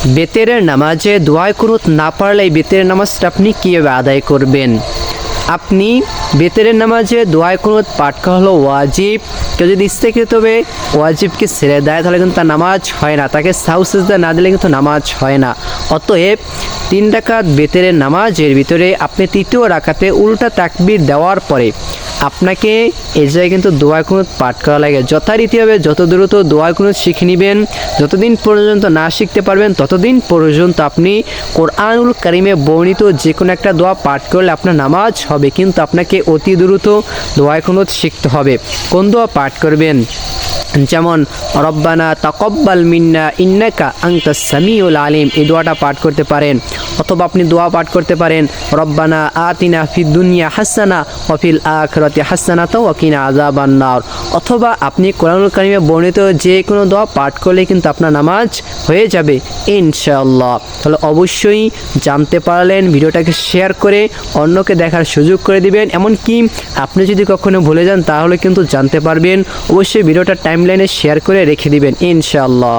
বেতেরের নামাজে দোয়া কুনুত না পারলে এই বেতেরের নামাজটা আপনি কীভাবে আদায় করবেন? আপনি বেতেরের নামাজে দোয়া কুনুত পাঠ করা হলো ওয়াজিব। কেউ যদি ইচ্ছাকৃতভাবে ওয়াজিবকে ছেড়ে দেয় তাহলে কিন্তু তার নামাজ হয় না, তাকে সাহু সিজদা না দিলে কিন্তু নামাজ হয় না। অতএব 3 রাকাত বেতেরের নামাজের ভিতরে আপনি তৃতীয় রাকাতে উল্টা তাকবীর দেওয়ার পরে আপনাকে এই জায়গায় কিন্তু দোয়া কুনুত পাঠ করা লাগে। যথারীতিভাবে যত দ্রুত দোয়া কুনুত শিখে নেবেন, যতদিন পর্যন্ত না শিখতে পারবেন ততদিন পর্যন্ত আপনি কোরআনুল কারিমে বর্ণিত যে কোনো একটা দোয়া পাঠ করলে আপনার নামাজ হবে, কিন্তু আপনাকে অতি দ্রুত দোয়া কুনুত শিখতে হবে। কোন দোয়া পাঠ করবেন? যেমন রব্বানা তাকাব্বাল মিন্না ইন্নাকা আনতাস সামিউল আলিম, এই দোয়াটা পাঠ করতে পারেন। অথবা আপনি দোয়া পাঠ করতে পারেন রব্বানা আতিনা ফিদ দুনিয়া হাসানা ওয়া ফিল আখিরাতি হাসানাতাও ওয়া কিনা আযাবান নার। অথবা আপনি কোরআনুল কারিমে বর্ণিত যে কোনো দোয়া পাঠ করলে কিন্তু আপনার নামাজ হয়ে যাবে ইনশাআল্লাহ। তাহলে অবশ্যই জানতে পারলেন, ভিডিওটাকে শেয়ার করে অন্যকে দেখার সুযোগ করে দিবেন। এমনকি আপনি যদি কখনো ভুলে যান তাহলে কিন্তু জানতে পারবেন। অবশ্যই ভিডিওটা টাইমলাইনে শেয়ার করে রেখে দিবেন ইনশাআল্লাহ।